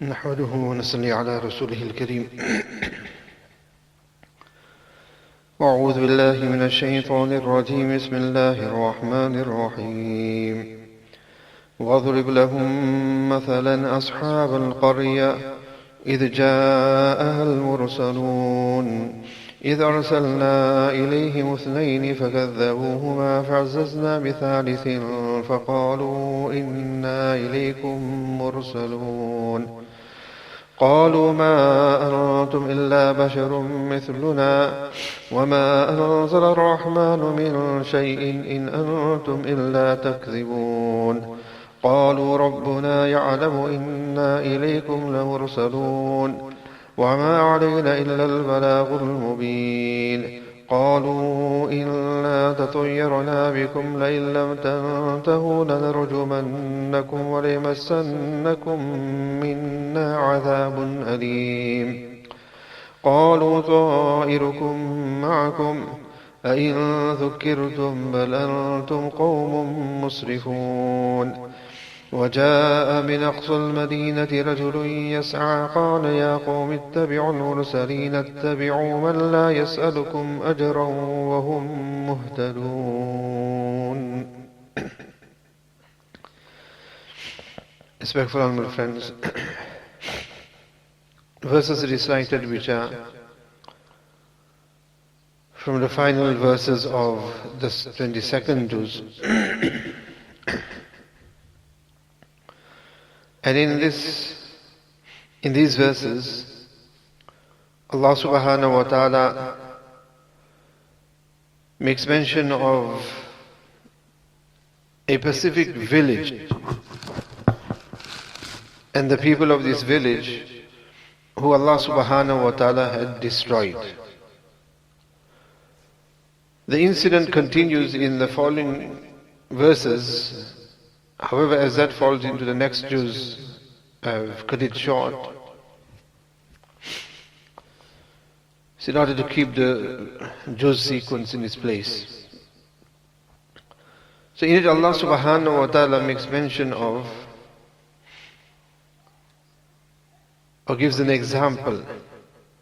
نحمده ونصلي على رسوله الكريم أعوذ بالله من الشيطان الرجيم بسم الله الرحمن الرحيم واضرب لهم مثلا أصحاب القرية إذ جاءها المرسلون إذ أرسلنا إليهم اثنين فكذبوهما فعززنا بثالث فقالوا إنا إليكم مرسلون قالوا ما أنتم إلا بشر مثلنا وما أنزل الرحمن من شيء إن أنتم إلا تكذبون قالوا ربنا يعلم إنا إليكم لمرسلون وما علينا إلا البلاغ المبين قالوا إنا تطيرنا بكم لئن لم تنتهوا لنرجمنكم وليمسنكم منا عذاب أليم قالوا طائركم معكم أئن ذكرتم بل أنتم قوم مسرفون وجاء من أقصى المدينة رجل يسعى قال يا قوم اتبعوا المرسلين اتبعوا من لا يسألكم أجرا وهم مهتدون. Respectful honorable friends, verses recited which are from the final verses of the 22nd Juz. And in these verses, Allah subhanahu wa ta'ala makes mention of a specific village and the people of this village who Allah subhanahu wa ta'ala had destroyed. The incident continues in the following verses. However, as that falls into the next juz, I've cut it short. So in order to keep the juz sequence in its place. So in it Allah subhanahu wa ta'ala makes mention of, or gives an example,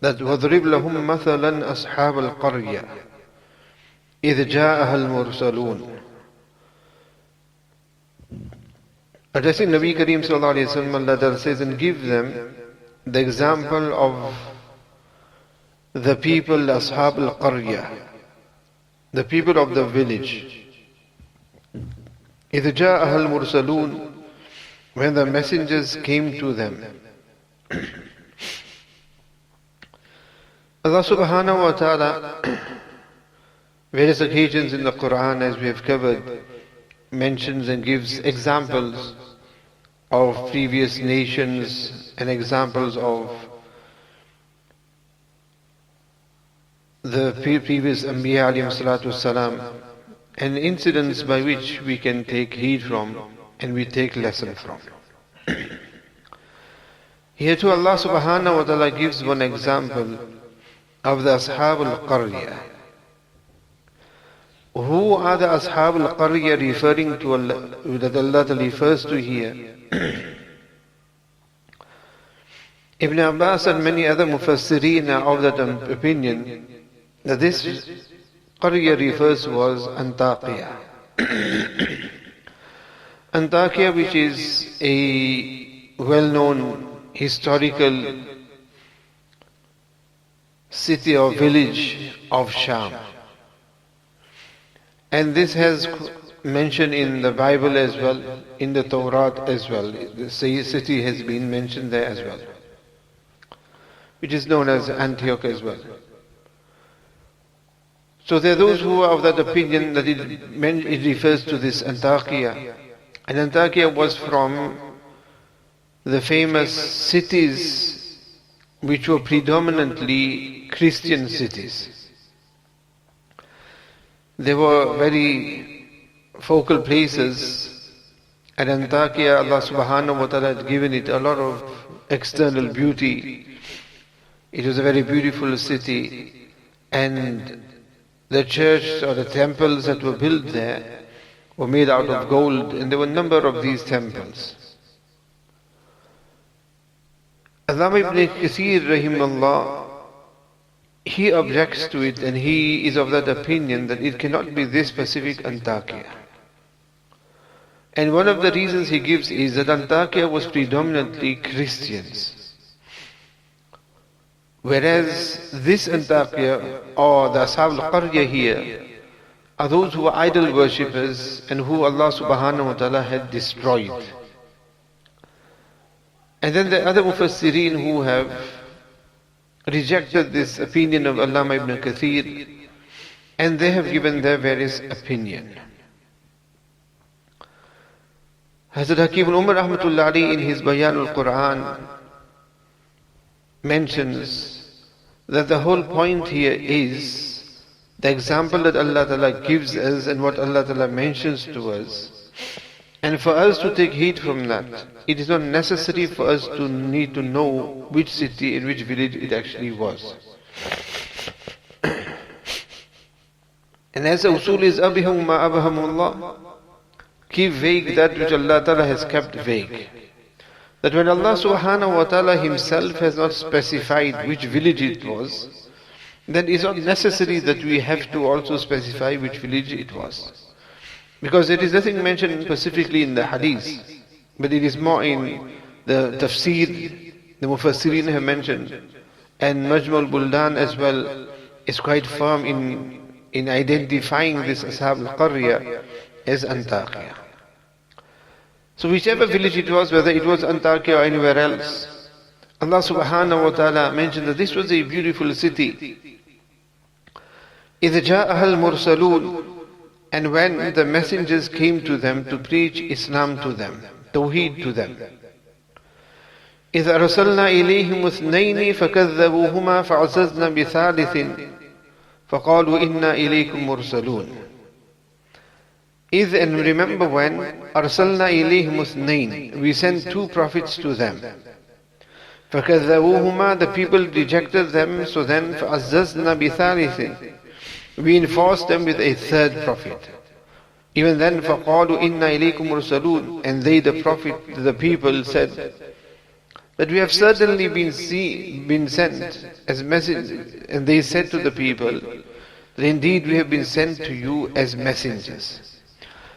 that وَضْرِبْ لَهُمْ مَثَلًا أَصْحَابَ الْقَرْيَةِ إِذْ جَاءَهَا الْمُرْسَلُونَ. Addressing Nabi Kareem sallallahu alayhi wa sallam, Allah says, and give them the example of the people, Ashab al-Qarya, the people of the village. إِذْ جَاءَهَا الْمُرْسَلُونَ, when the messengers came to them. Allah subhanahu wa ta'ala, various occasions in the Qur'an, as we have covered, mentions and gives examples of previous nations and examples of the previous Anbiya alayhim salatu salam, and incidents by which we can take heed from and we take lesson from. Here too Allah subhanahu wa ta'ala gives one example of the Ashab al-Qarya. Who are the Ashab al-Qarya referring to, that Allah refers to here? Ibn Abbas and many other Mufassireen are of that opinion that this Qarya refers was I.T.A. I.T.A, which is a well-known historical city or village of Sham. And this has mentioned in the Bible as well, in the Torah as well. The city has been mentioned there as well, which is known as Antioch as well. So there are those who are of that opinion that it refers to this I.T.A. And I.T.A was from the famous cities which were predominantly Christian cities. They were very focal places, and I.T.A, Allah subhanahu wa ta'ala had given it a lot of external beauty. It was a very beautiful city, and the church or the temples that were built there were made out of gold, and there were a number of these temples. Allama ibn Kathir rahimahullah, he objects to it, and he is of that opinion that it cannot be this specific Antakya. And one of the reasons he gives is that Antakya was predominantly Christians. Whereas this Antakya, or the Ashab al-Qarya here, are those who are idol worshippers and who Allah subhanahu wa ta'ala had destroyed. And then the other Mufassirin who have rejected this opinion of Allama ibn Kathir, and they have given their various opinion. Hazrat Hakim Umar rahmatullahi in his Bayan al-Quran mentions that the whole point here is the example that Allah Ta'ala gives us and what Allah Ta'ala mentions to us. And for us to take heed from that, it is not necessary for us to need to know which city and which village it actually was. And as the usul is abihum ma abhamullah, keep vague that which Allah Ta'ala has kept vague. That when Allah subhanahu wa ta'ala himself has not specified which village it was, then it is not necessary that we have to also specify which village it was. Because there is nothing mentioned specifically in the hadith, but it is more in the tafsir, the mufassirin have mentioned, and Majmu al-Buldan as well is quite firm in identifying this Ashab al-Qarya as Antakya. So whichever village it was, whether it was Antakya or anywhere else, Allah subhanahu wa ta'ala mentioned that this was a beautiful city. إِذْ جَاءَهَا الْمُرْسَلُونَ, and when the messengers came to them to preach Islam to them, Tawheed to them. إِذْ أَرْسَلْنَا إِلَيْهِمُ اثْنَيْنِ فَكَذَّبُوهُمَا فَعَزَّزْنَا بِثَالِثٍ فَقَالُوا إِنَّا إِلَيْكُمْ مُرْسَلُونَ. إِذْ, and remember when, أَرْسَلْنَا إِلَيْهِمُ اثْنَيْنِ, we sent two prophets to them. فَكَذَّبُوهُمَا, the people rejected them, so then فَعَزَّزْنَا بِثَالِثٍ, we enforced them with a third prophet. Even then, فَقَالُوا إِنَّا إِلَيْكُمْ مُرْسَلُونَ, and they, the prophet, the people said that we have certainly been sent as messengers. And they said to the people that indeed we have been sent to you as messengers.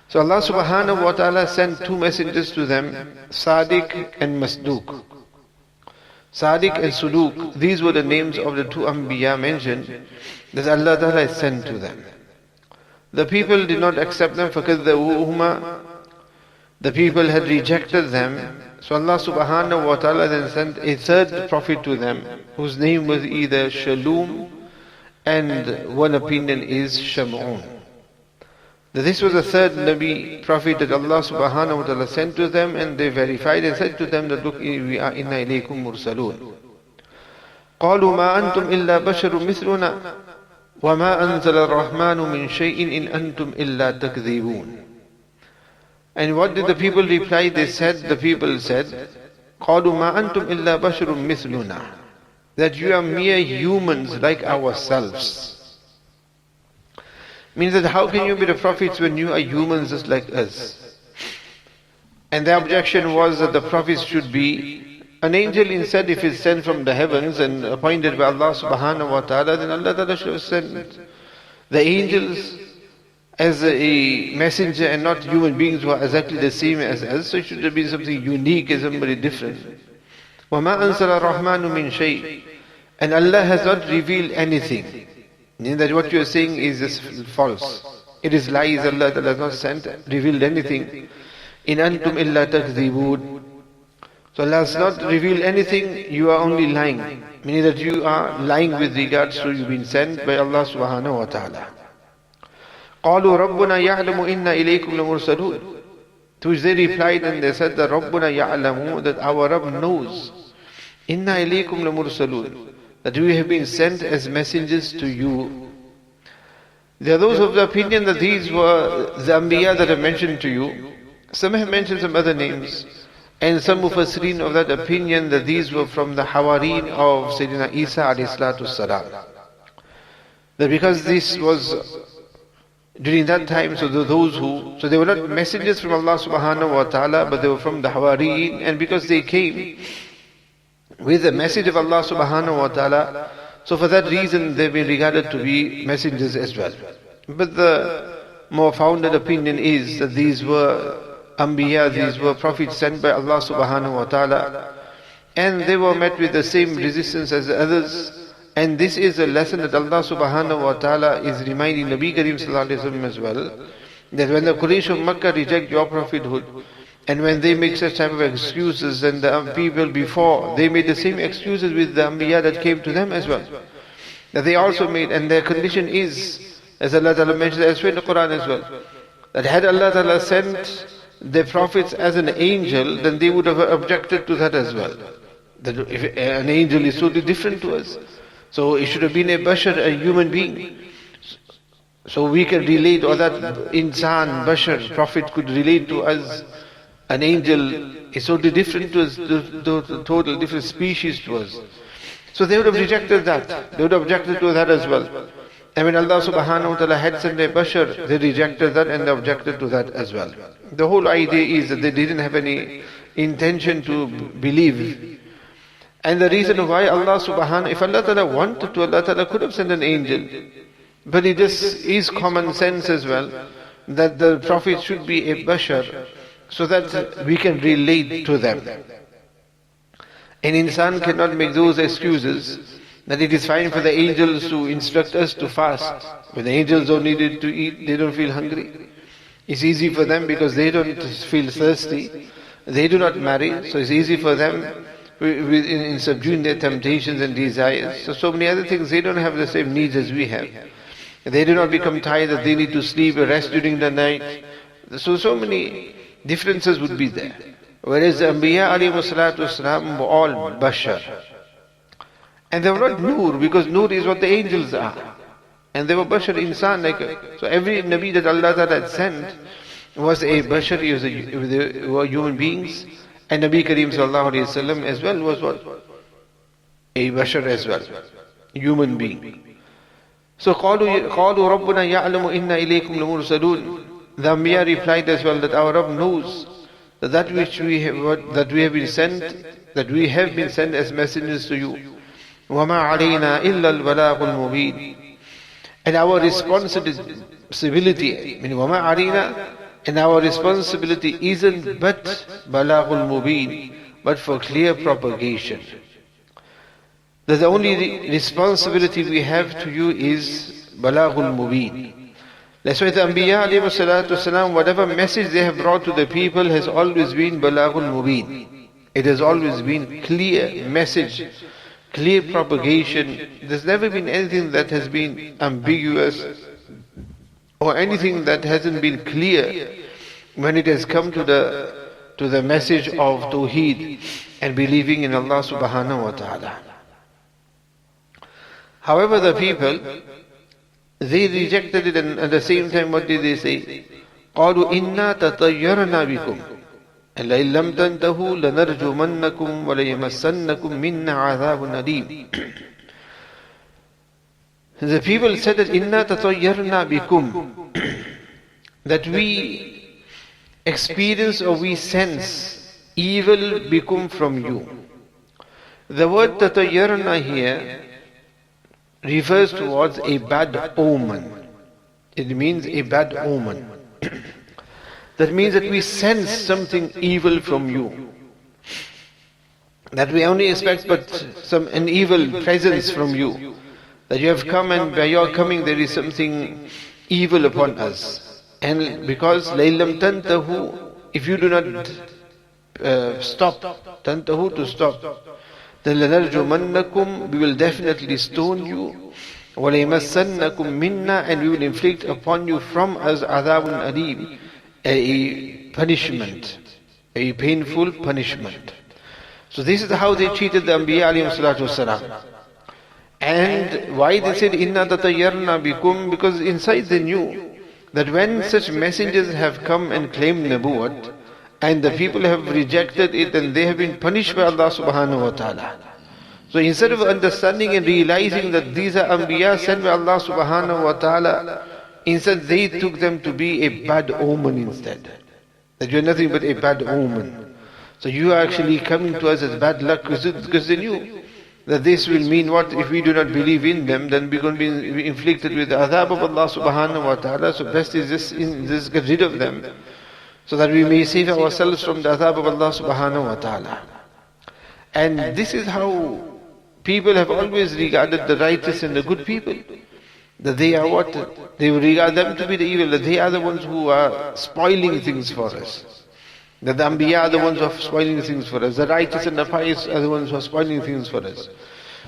So Allah subhanahu wa ta'ala sent two messengers to them, Sadiq and Masduq. Sadiq and Suluq, these were the names of the two Anbiya mentioned that Allah Ta'ala has sent to them. The people did not accept them, فَكَذَّبُوهُمَا, the people had rejected them. So Allah subhanahu wa ta'ala then sent a third prophet to them, whose name was either Shalom, and one opinion is Shamun. This was the third Nabi prophet that Allah subhanahu wa ta'ala sent to them, and they verified and said to them that look, we are inna ilaykum mursalun. قالوا ما أنتم إلا بشر مثلنا وما أنزل الرحمن من شيء إن أنتم إلا تكذبون. And what did the people reply? They said, the people said, قالوا ما أنتم إلا بشر مثلنا, that you are mere humans like ourselves. Means that how can you be the prophets when you are humans just like us? And the objection was that the prophets should be an angel instead. If it's sent from the heavens and appointed by Allah subhanahu wa ta'ala, then Allah ta'ala should have sent the angels as a messenger and not human beings who are exactly the same as us. So it should have been something unique as somebody different. وَمَا أَنزَلَ الرَّحْمَنُ مِنْ شَيْءٍ, and Allah has not revealed anything. Meaning that what you are saying is just false. It is lies. Allah has not revealed anything. In antum illa takdhibun. So Allah has not revealed anything, you are only lying. Meaning that you are lying with regards to you being sent by Allah subhanahu wa ta'ala. قَالُوا رَبُّنَا يَعْلَمُ إِنَّا إِلَيْكُمْ لَمُرْسَلُونَ. To which they replied and they said that رَبُّنَا يَعْلَمُ, that our Rabb knows. إِنَّا إِلَيْكُمْ لَمُرْسَلُونَ, that we have been sent as messengers to you. There are those of the opinion that these were the Anbiya that I mentioned to you. Some have mentioned some other names. And some Mufassirin of that opinion that these were from the Hawareen of Sayyidina Isa alayhi salatu salam. That because this was during that time, so they were not messengers from Allah subhanahu wa ta'ala, but they were from the Hawareen, and because they came with the message of Allah subhanahu wa ta'ala. So for that reason they've been regarded to be messengers as well. But the more founded opinion is that these were Anbiya, these were prophets sent by Allah subhanahu wa ta'ala, and they were met with the same resistance as the others. And this is a lesson that Allah subhanahu wa ta'ala is reminding Nabi Kareem sallallahu alayhi wa sallam as well, that when the Quraysh of Makkah reject your prophethood, and when they make such type of excuses, and the people before, they made the same excuses with the Anbiya that came to them as well, that they also made, and their condition is, as Allah Ta'ala mentions elsewhere in the Qur'an as well, that had Allah Ta'ala sent the prophets as an angel, then they would have objected to that as well. That if an angel is totally different to us, so it should have been a bashar, a human being. So we can relate, or that insan, bashar, prophet could relate to us. An angel is totally different to us, the total different species to us. So they would have rejected that. They would have objected to that as well. And when Allah subhanahu wa ta'ala had sent a bashar, they rejected that and they objected to that as well. The whole idea is that they didn't have any intention to believe. And the reason why Allah subhanahu, if Allah ta'ala wanted to, Allah ta'ala could have sent an angel. But it just is common sense as well, that the prophet should be a bashar, so that we can relate to them. An insan cannot make those excuses that it is fine for the angels to instruct us to fast. When the angels don't need it to eat, they don't feel hungry. It's easy for them because they don't feel thirsty. They do not marry, so it's easy for them in subduing their temptations and desires. So many other things, they don't have the same needs as we have. They do not become tired that they need to sleep or rest during the night. So many differences would be there. Whereas the Anbiya alayhi salatu wasalam were all bashar. And they were not nur, because nur is what the angels are. And they were bashar, insan. So every Nabi that Allah had sent was a bashar, they were human beings. And Nabi Kareem sallallahu alayhi wa sallam as well was what? A bashar as well, human being. So قالوا ربنا يعلم إنا إليكم لمرسلون. The Anbiya replied as well that our Rabb knows that which we have been sent, as messengers to you. وَمَا عَلَيْنَا إِلَّا الْبَلَاغُ الْمُبِينَ. And our responsibility, meaning وَمَا عَلَيْنَا, and our responsibility isn't but balaghul mubin, but for clear propagation. That the only responsibility we have to you is balaghul mubin. That's why the Anbiya alayhi salatu wasalam, whatever message they have brought to the people has always been balaghul mubin. It has always been clear message, clear propagation. There's never been anything that has been ambiguous or anything that hasn't been clear when it has come to the message of Tawheed and believing in Allah subhanahu wa ta'ala. However, the people, they rejected it, and at the same time what did they say? قَالُوا إِنَّا تَطَيَّرْنَا بِكُمْ لَئِن لَمْ تَنْتَهُوا لَنَرْجُمَنَّكُمْ وَلَيَمَسَّنَّكُمْ مِنَّا عَذَابٌ أَلِيمٌ. The people said that إِنَّا تَطَيَّرْنَا بِكُمْ, that we experience or we sense evil bikum from you. The word تَطَيَّرْنَا here refers towards a bad omen. It means a bad omen. That means that we sense something evil from you. That we only expect but an evil presence from you. That you have come, and by your coming there is something evil upon us. And because لَيْلَمْ تَنْتَهُ, if you do not stop, تَنْتَهُ, to stop, then لَنَرْجُمَنَّكُمْ, we will definitely stone you. وَلَيْمَسَّنَّكُمْ مِنَّا, and we will inflict upon you from us عَذَابٌ أَلِيمٌ, a punishment, a painful punishment. So this is how they treated the Anbiya alayhi salatu wasalam. And why they said inna tatayyarna bikum? Because inside they knew that when such messengers have come and claimed Nabuwat, and the people have rejected it, and they have been punished by Allah subhanahu wa ta'ala. So instead of understanding and realizing that these are Anbiya sent by Allah subhanahu wa ta'ala, instead they took them to be a bad omen instead. That you are nothing but a bad omen. So you are actually coming to us as bad luck because they knew that this will mean what? If we do not believe in them, then we're going to be inflicted with the adhab of Allah subhanahu wa ta'ala. So best is just get rid of them, so that we may save ourselves from the adhab of Allah subhanahu wa ta'ala. And this is how people have always regarded the righteous and the good people. That they are what? They regard them to be the evil, that they are the ones who are spoiling things for us. That the Anbiya are the ones who are spoiling things for us. The righteous and the pious are the ones who are spoiling things for us.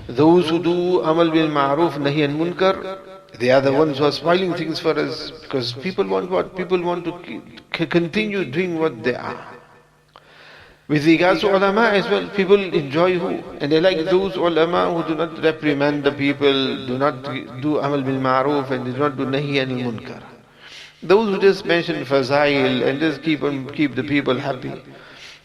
Those who do amal bil ma'ruf nahi and munkar, they are the ones who are spoiling things for us. Because people want what? People want to continue doing what they are. With regards to ulama as well, people enjoy who? And they like those ulama who do not reprimand the people, do not do amal bil ma'ruf, and do not do nahi anil munkar. Those who just mention fazail and just keep the people happy.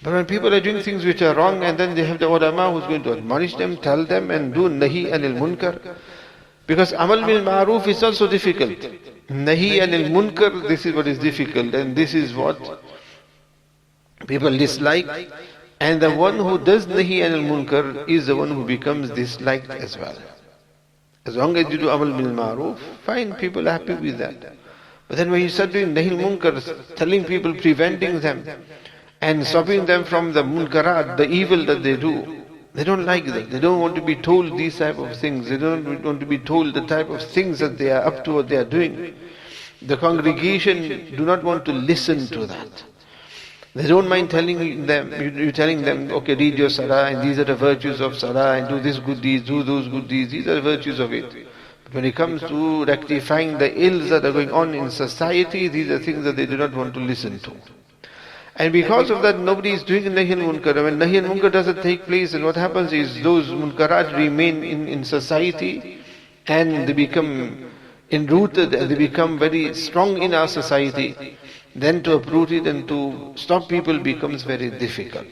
But when people are doing things which are wrong, and then they have the ulama who's going to admonish them, tell them, and do nahi anil munkar. Because amal bil ma'ruf is also difficult. Nahi anil munkar, this is what is difficult, and this is what people dislike, and the one who does nahi anil munkar is the one who becomes disliked as well. As long as you do amal bil ma'ruf, fine, people are happy with that. But then when you start doing nahi munkar, telling people, preventing them, and stopping them from the munkarat, the evil that they do, they don't like that. They don't want to be told these type of things. They don't want to be told the type of things that they are up to, what they are doing. The congregation do not want to listen to that. They don't mind telling them, you telling them, okay, read your salah, and these are the virtues of salah, and do this good deeds, do those good deeds, these are the virtues of it. But when it comes to rectifying the ills that are going on in society, these are things that they do not want to listen to. And because of that, nobody is doing nahi al munkar. When nahi al munkar doesn't take place, and what happens is those munkarat remain in society, and they become enrooted, and they become very strong in our society. Then to uproot it and to stop people becomes very difficult.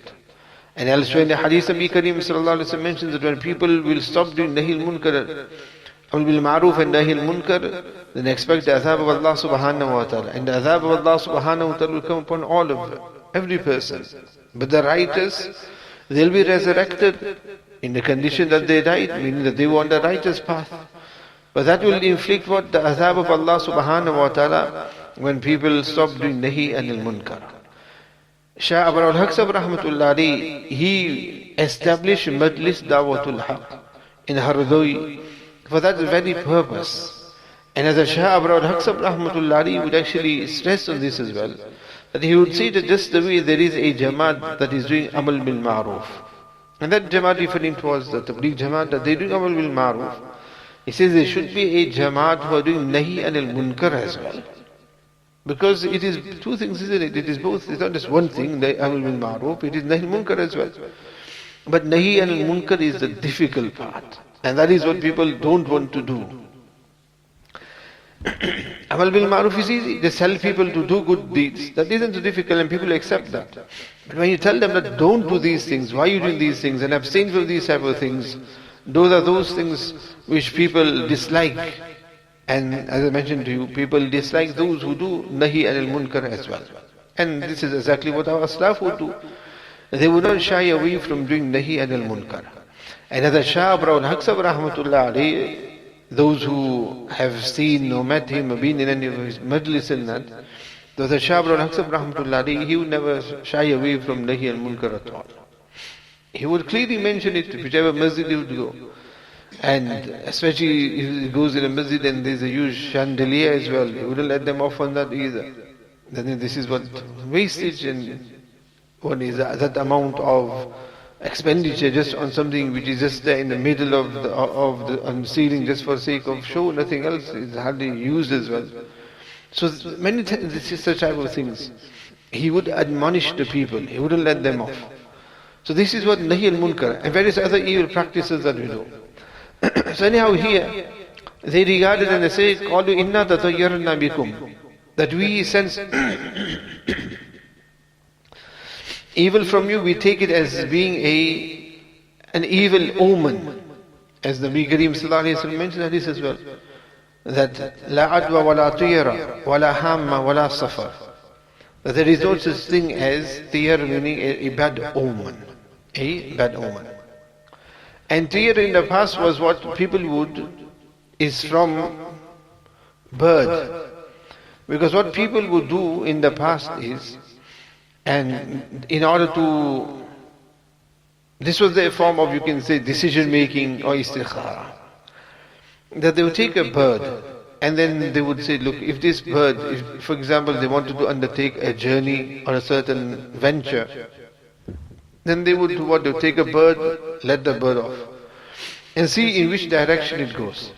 And elsewhere in the hadith of Nabi Kareem sallallahu alaihi wasallam mentions that when people will stop doing nahi al munkar, amal bil ma'ruf and nahi al munkar, then expect the azab of Allah subhanahu wa ta'ala. And the azab of Allah subhanahu wa ta'ala will come upon all of them, every person. But the righteous, they'll be resurrected in the condition that they died, meaning that they were on the righteous path. But that will inflict what? The azab of Allah subhanahu wa ta'ala when people stop doing nahi anil munkar. Shah Abar al-Haq sahab rahmatullah alayhi, he established Majlis Dawatul Haq in Hardoi for that very purpose. And as a Shah Abar al-Haq sahab rahmatullah alayhi would actually stress on this as well, that he would say that just the way there is a Jamaat that is doing amal bil ma'ruf, and that Jamaat referring towards the Tabligh Jamaat, that they do amal bil ma'ruf, he says there should be a Jamaat who are doing nahi anil munkar as well. Because it is two things, isn't it? It is both. It's not just one thing, the amal bil ma'ruf, it is nahi munkar as well. But nahi anil munkar is the difficult part. And that is what people don't want to do. Amal bil ma'ruf is easy. Just tell people to do good deeds. That isn't so difficult and people accept that. But when you tell them that don't do these things, why are you doing these things, and abstain from these type of things, those are those things which people dislike. And as I mentioned to you, people dislike those who do nahi anil munkar as well. And this is exactly what our Aslaf would do. They would not shy away from doing nahi anil munkar. And as a Shah Abar al-Haq sahab rahmatullah alayhi, those who have seen or met him or been in any of his majlis and that, those are Shah Abar al-Haq sahab rahmatullah alayhi, he would never shy away from nahi anil munkar at all. He would clearly mention it to whichever masjid he would go. And especially if he goes in a masjid and there's a huge chandelier as well, he wouldn't let them off on that either. Then this is what wastage, and one is that amount of expenditure just on something which is just there in the middle of the ceiling just for sake of show, nothing else is hardly used as well. So many times this is such type of things. He would admonish the people, he wouldn't let them off. So this is what nahi al munkar and various other evil practices that we do. So anyhow here, they regard it and they say, قَالُوا إِنَّا تَطَيَّرْنَا بِكُمْ, that we sense evil from you, we take it as being an evil omen. As the Nabi Kareem sallallahu alayhi wa sallam mentioned this as well, that لَا عَدْوَ وَلَا طِيَرَ وَلَا هَامَّ وَلَا صَفَرَ, that there is no such thing as ture, meaning a bad omen. A bad omen. And ture in the past was what people is from bird. Because what people would do in the past is, and in order to, this was their form of, you can say, decision making or istikhara. That they would take a bird and then they would say, look, if this bird, if, for example, they wanted to undertake a journey or a certain venture, then they would do what? They would take a bird, let the bird off, and see in which direction it goes.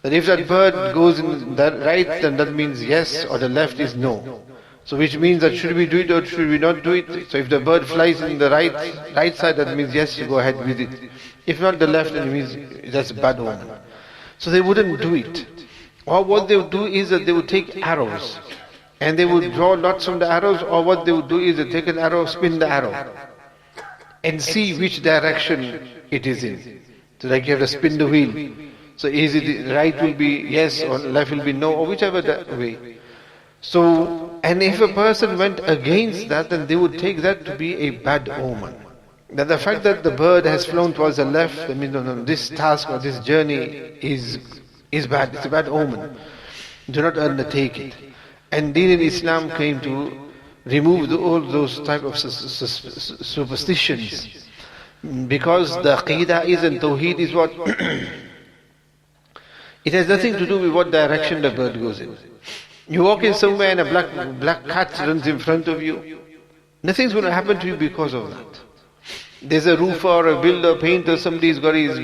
That if that bird goes in the right, then that means yes, or the left is no. So which means that should we do it or should we not do it? So if the bird flies in the right side, that means yes, you go ahead with it. If not the left, then it means that's a bad omen. So they wouldn't do it. Or what they would do is that they would take arrows and they would draw lots from the arrows, or what they would do is they take an arrow, spin the arrow and see which direction it is in. So like you have to spin the wheel. So is it right will be yes or left will be no, or whichever way. So, and if a person went against that, then they would take that to be a bad omen. That the fact that the bird has flown towards the left, that means no, this task or this journey is bad, it's a bad omen. Do not undertake it. And Deen in Islam came to remove all those type of superstitions. Because the Aqidah is and Tawheed is what? It has nothing to do with what direction the bird goes in. You walk in somewhere and a black cat runs in front of you. Nothing's going to happen to you because of that. There's a roofer or a builder, painter, somebody's got his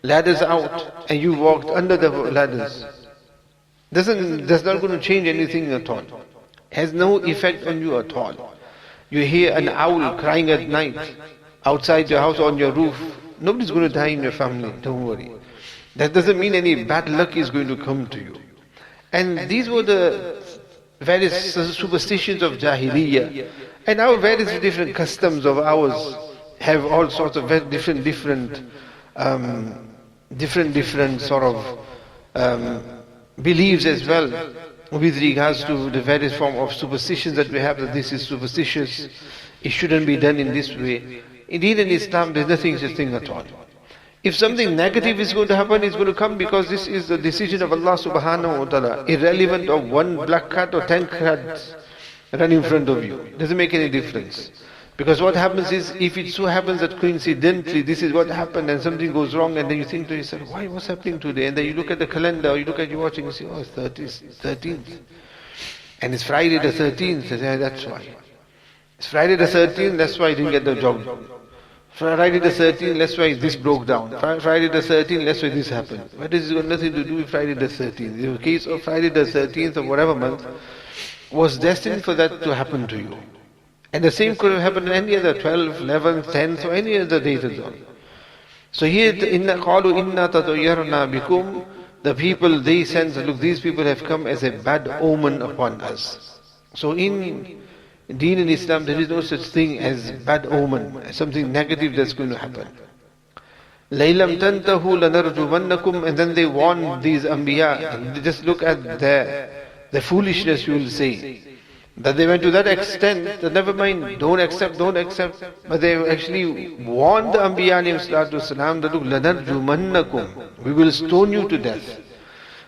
ladders out and you walked under the ladders. That's not going to change anything at all. Has no effect on you at all. You hear an owl crying at night outside your house on your roof. Nobody's going to die in your family, don't worry. That doesn't mean any bad luck is going to come to you. And these were the various superstitions of Jahiliyyah. And our various different customs of ours have all sorts of very different sort of beliefs as well, with regards to the various form of superstitions that we have, that this is superstitious, it shouldn't be done in this way. Indeed in Islam there's nothing such thing at all. If something negative is going to happen, it's going to come because this is the decision of Allah subhanahu wa ta'ala, irrelevant of one black cat or 10 cats run in front of you. It doesn't make any difference. Because what happens is, if it so happens that coincidentally this is what happened and something goes wrong, and then you think to yourself, why, what's happening today? And then you look at the calendar, or you look at your watch and you say, oh, it's 13th. And it's Friday the 13th. Yeah, that's why. It's Friday the 13th, that's why I didn't get the job. Friday the 13th, that's why this broke down. Friday the 13th, that's why this happened. But this has got nothing to do with Friday the 13th. The case of Friday the 13th of whatever month was destined for that to happen to you. And the same could have happened on any other 12th, 11th, 10th, or any other date as well. So here, قَالُوا إِنَّا تَطَيَّرْنَا بِكُمْ, the people, they sense, look, these people have come as a bad omen upon us. So in Deen in Islam, there is no such thing as bad omen, something negative that's going to happen. لَيْلَمْ تَنْتَهُ لَنَرْجُمَنَّكُمْ, and then they warn these Anbiya, and just look at the foolishness, you will say. That they went to that extent, that never mind, don't accept. But they actually warned the Anbiya alayhi salatu wasalam that, look, لَنَرْجُمَنَّكُمْ, we will stone you to death.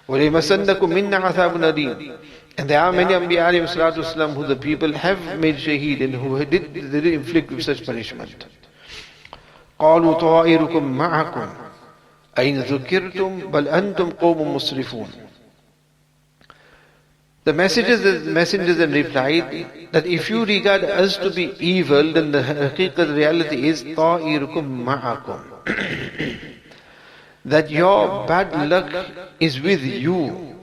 وَلَيْمَسَنَّكُمْ مِنَّا عَذَابٌ أَلِيمٌ. And there are many Anbiya alayhi salatu wasalam who the people have made shaheed and who they did inflict with such punishment. قَالُوا طَائِرُكُمْ مَعَكُمْ أَيْنَ ذُكِّرْتُمْ بَلْ أَنْتُمْ قَوْمٌ مُسْرِفُونَ. The messengers then replied that if you regard us to be evil, then the haqiqat reality is طَائِرُكُمْ مَعَكُمْ. That your bad luck is with you.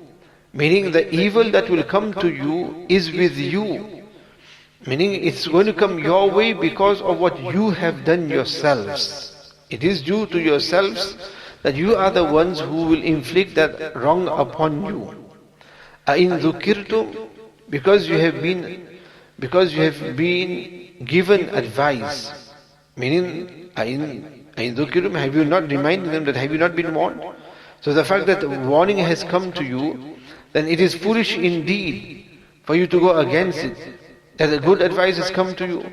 Meaning the evil that will come to you is with you. Meaning it's going to come your way because of what you have done yourselves. It is due to yourselves that you are the ones who will inflict that wrong upon you. أَإِن ذُكِّرْتُمْ, because you have been given advice. Meaning, أَإِن ذُكِّرْتُمْ, have you not reminded them that have you not been warned? So the fact that the warning has come to you, then it is foolish indeed for you to go against it. that the good advice has come to you,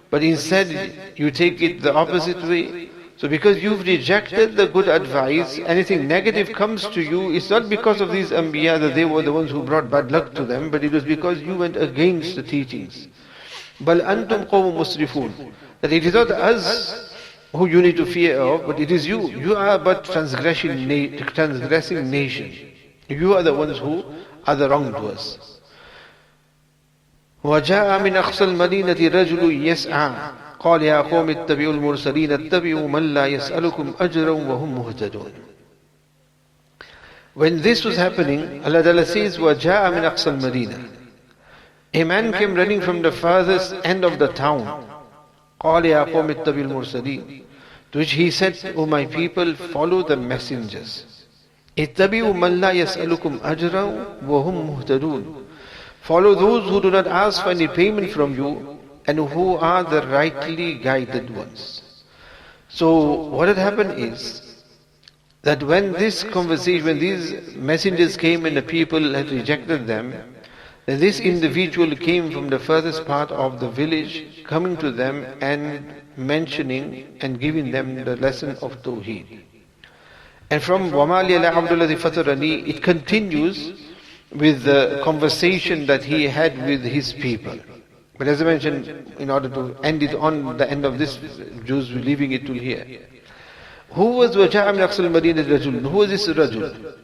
but instead you take it the opposite way. So because you've rejected the good advice, anything negative comes to you, it's not because of these Anbiya that they were the ones who brought bad luck to them, but it was because you went against the teachings. Bal antum qawm musrifun. That it is not us who you need to fear of, but it is you. You are but transgressing nation. You are the ones who are the wrongdoers. وَجَاءَ مِنْ أَقْصَى الْمَدِينَةِ رَجُلٌ يَسْعَى قال يا قوم اتبعوا المرسلين اتبعوا من لا يسألكم أجرا وهم مهتدون. When this was happening, Allah Ta'ala says, وَجَاءَ مِنْ أَقْصَى الْمَدِينَةِ. A man came running from the farthest end of the town. قال يا قوم اتبعوا المرسلين. To which he said, O my people, follow the messengers. اتبعوا من لا يسألكم أجرا وهم مهتدون. Follow those who do not ask for any payment from you, and who are the rightly guided ones. So what had happened is that when this conversation, when these messengers came and the people had rejected them, then this individual came from the furthest part of the village, coming to them and mentioning and giving them the lesson of Tawheed. And from وَمَا لِيَ لَعَبْدُ الَّذِي فَطَرَنِي, it continues with the conversation that he had with his people. But as I mentioned, in order to end it on the end of this juz, we're leaving it till here. Who was وَجَاءَ مِنْ أَقْصَى الْمَدِينَةِ رَجُلٌ? Who was this Rajul?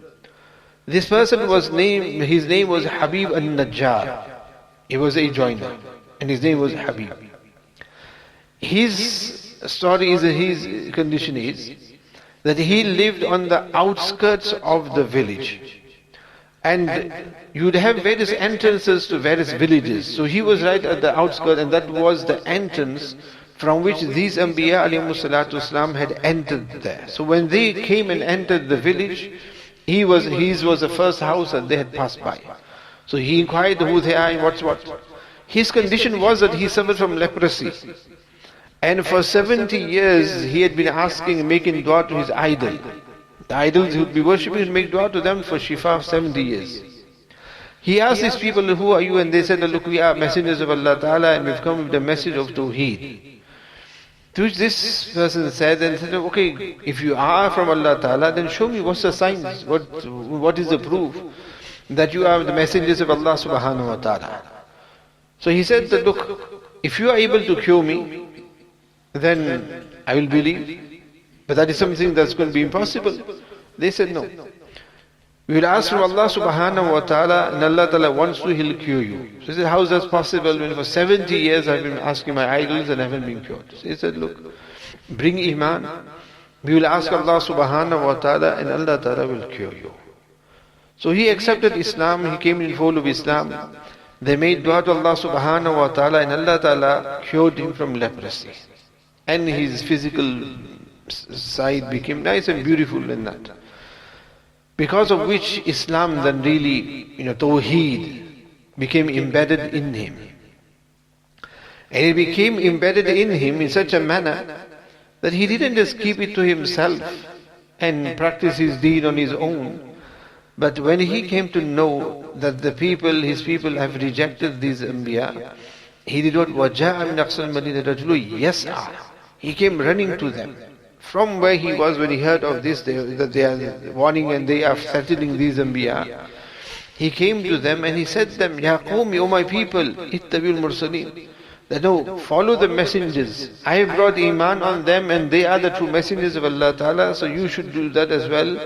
This person was his name was Habib al-Najjar. He was a joiner, and his name was Habib. His story is, his condition is, that he lived on the outskirts of the village. And you'd have various entrances to various villages. So he was right at the outskirts, and that was the entrance from which these Anbiya alayhimus salatu wasalam had entered there. So when they came and entered the village, his was the first house that they had passed by. So he inquired who they are and what's what. His condition was that he suffered from leprosy. And for 70 years he had been asking and making dua to his idol. The idols he would be worshipping and make dua to them for shifa of 70 years. He asked these people, who are you? And they said, look, we are messengers of Allah Ta'ala and we've come with the message of Tawheed. To which this person said, okay, if you are from Allah Ta'ala, then show me what's the signs, what is the proof that you are the messengers of Allah Subhanahu Wa Ta'ala. So he said that, look, if you are able to cure me, then I will believe. But that is something that's going to be impossible. They said no. We will ask from Allah Subhanahu Wa Ta'ala, and Allah Ta'ala wants to, He'll cure you. So he said, how is that possible when for 70 years I've been asking my idols and I haven't been cured? So he said, look, bring Iman. We will ask Allah Subhanahu Wa Ta'ala and Allah Ta'ala will cure you. So he accepted Islam, he came in fold of Islam. They made dua to Allah Subhanahu Wa Ta'ala and Allah Ta'ala cured him from leprosy. And his physical side became nice and beautiful in that. Because of which Islam then really, Tawheed became embedded in him. And it became embedded in him in such a manner that he didn't just keep it to himself and practice his deed on his own. But when he came to know that his people have rejected these Anbiya, he did what? وَجَاءَ مِنْ أَقْصَى الْمَدِينَةِ رَجُلٌ يَسْعَى. He came running to them. From where he was when he heard of this, that they are warning and they are settling these Anbiya, he came to them and he said to them, Ya qawmi, O my people, ittabi'ul mursaleen. That no, follow the messengers. I have brought Iman on them and they are the true messengers of Allah Ta'ala, so you should do that as well.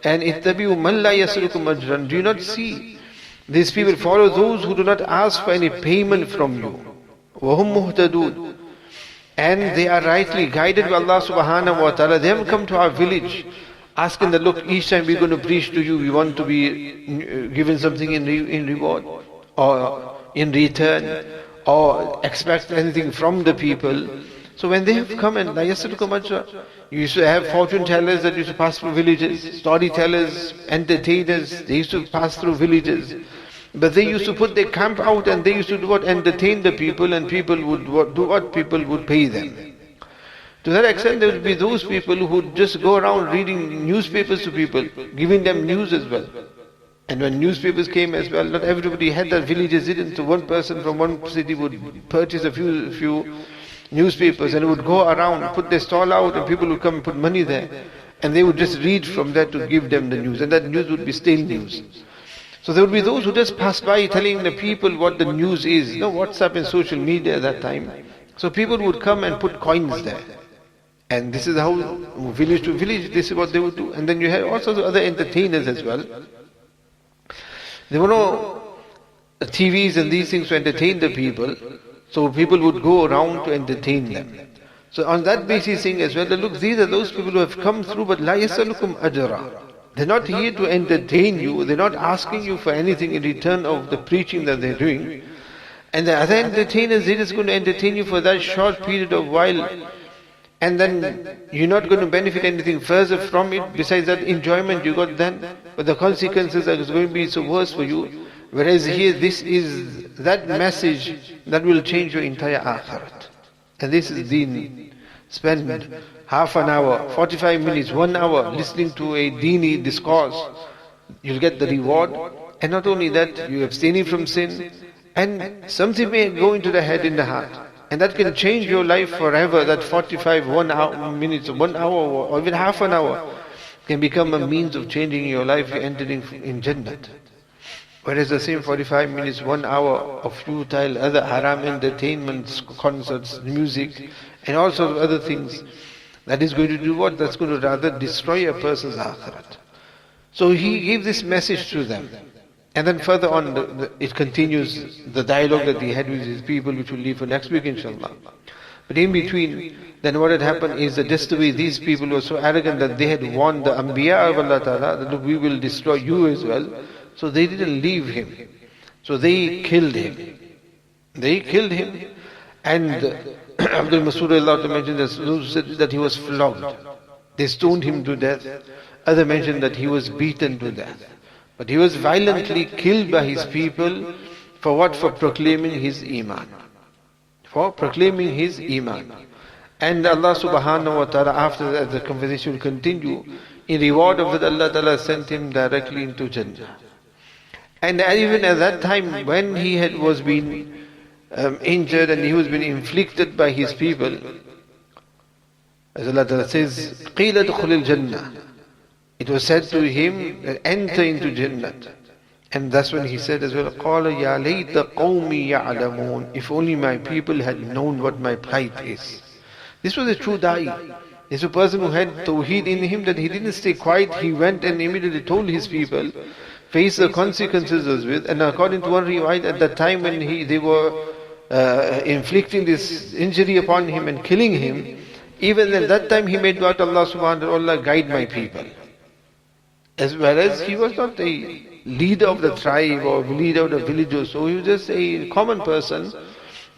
And ittabi'u man la yas'alukum ajran. Do you not see? These people follow those who do not ask for any payment from you. وَهُمْ مُهْتَدُونَ. And they are rightly guided by Allah Subhanahu Wa Ta'ala. They haven't come to our village asking that, look, each time we're going to preach to you, we want to be given something in reward or in return or expect anything from the people. So when they have come and you used to have fortune tellers that used to pass through villages, storytellers, entertainers, they used to pass through villages. But they used to put their camp out and they used to do what? Entertain the people, and people would do what? People would pay them. To that extent, there would be those people who would just go around reading newspapers to people, giving them news as well. And when newspapers came as well, not everybody had that, villages didn't. So one person from one city would purchase a few newspapers and would go around, put their stall out, and people would come and put money there. And they would just read from that to give them the news. And that news would be stale news. So there would be those who just pass by telling the people what the news is. WhatsApp and social media at that time. So people would come and put coins there. And this is how, village to village, this is what they would do. And then you have also the other entertainers as well. There were no TVs and these things to entertain the people. So people would go around to entertain them. So on that basis saying as well, that look, these are those people who have come through, but la yasalukum ajra. They're not here to entertain you. They're not asking you for anything in return of the preaching that they're doing. And the other entertainers, they're just going to entertain you for that short period of while. And then you're not going to benefit anything further from it besides that enjoyment you got then. But the consequences are going to be so worse for you. Whereas here, this is that message that will change your entire akhirat. And this is deen. Spend half an hour, 45 minutes, 1 hour listening to a deeni discourse. You'll get the reward. And not only that, you abstaining from sin. And something may go into the head, in the heart. And that can change your life forever. That 45 minutes, 1 hour, or even half an hour can become a means of changing your life. You're entering in Jannat. Whereas the same 45 minutes, 1 hour of futile, other haram entertainments, concerts, music, and all sorts of other things, that is going to do what? That's going to rather destroy a person's akhirat. So he gave this message to them. And then further on, it continues the dialogue that he had with his people, which we'll leave for next week, inshallah. But in between, then what had happened is that just the way these people were so arrogant that they had warned the Anbiya of Allah Ta'ala that, look, we will destroy you as well. So they didn't leave him. So they killed him. They killed him. And Abdul Masud Allah mentioned that he was flogged. They stoned him to death. Others mentioned that he was beaten to death. But he was violently killed by his people for what? For proclaiming his iman. For proclaiming his iman. And Allah subhanahu wa ta'ala, after that the conversation will continue, in reward of it Allah ta'ala sent him directly into Jannah. And even at that time when he was being injured and he was being inflicted by his people, as Allah ta'ala says, قِيلَ دُخُلِ الْجَنَّةِ, it was said to him that enter into Jannah. And that's when he said as well, قَالَ يَا لَيْتَ قَوْمِي يَعْلَمُونَ, if only my people had known what my plight is. This was a true da'i. This was a person who had tawheed in him, that he didn't stay quiet, he went and immediately told his people, face the consequences with. And according to one riwayat, at that time when they were inflicting this injury upon him and killing him, even at that time he made dua to Allah subhanahu wa ta'ala, guide my people. As well as he was not a leader of the tribe or leader of the village or so, he was just a common person,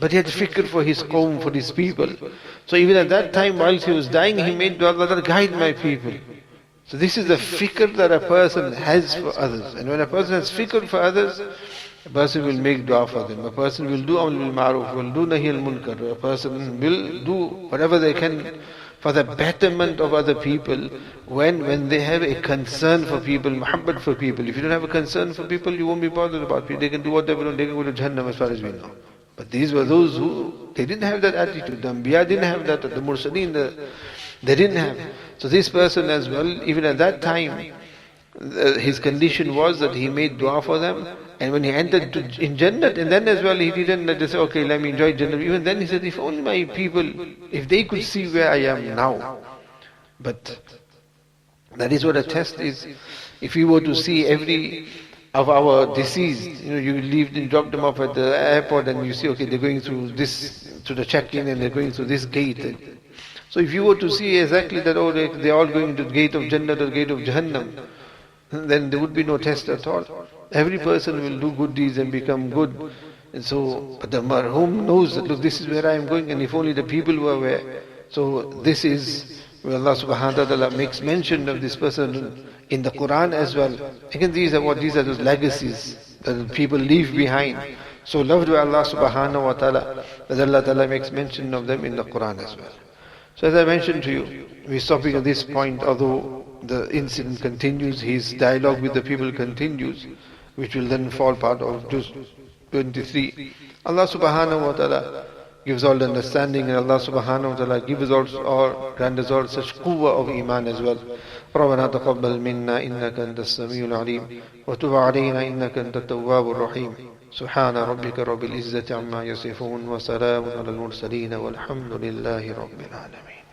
but he had fikr for his qawm, for his people. So even at that time, whilst he was dying, he made dua, Allah, guide my people. So this is the fikr that a person has for others. And when a person has fikr for others, a person will make dua for them. A person will do amr bil ma'ruf, will do nahi al munkar. A person will do whatever they can for the betterment of other people when they have a concern for people, muhabbat for people. If you don't have a concern for people, you won't be bothered about people. They can do whatever, they can go to Jahannam as far as we know. But these were those who, they didn't have that attitude. The Anbiya didn't have that, the Mursaleen, they didn't have. So this person as well, even at that time, his condition was that he made dua for them. And when he entered in Jannat, and then as well he didn't just say, okay, let me enjoy Jannat. Even then he said, if only my people, if they could see where I am now. But that is what a test is. If we were to see every of our deceased, you leave and drop them off at the airport and you see, okay, they're going through this, to the check-in, and they're going through this gate. So if you were to see exactly that, oh, they're all going to the gate of Jannat or the gate of Jahannam, then there would be no test at all. Every person will do good deeds and become good. And so, but the marhum knows that, look, this is where I am going, and if only the people were aware. So this is where Allah subhanahu wa ta'ala makes mention of this person in the Qur'an as well. Again, these are those legacies that people leave behind. So loved by Allah subhanahu wa ta'ala, that Allah ta'ala makes mention of them in the Qur'an as well. So as I mentioned to you, we're stopping at this point, although the incident continues, his dialogue with the people continues, which will then fall part of Juz 23. Allah subhanahu wa ta'ala gives all the understanding, and Allah subhanahu wa ta'ala gives us all, grant us all such quwwah of iman as well. ربنا تقبل منا إنك أنت السميع العليم وتب علينا إنك أنت التواب الرحيم سبحان ربك رب العزة عما يصفون وسلام على المرسلين والحمد لله رب العالمين.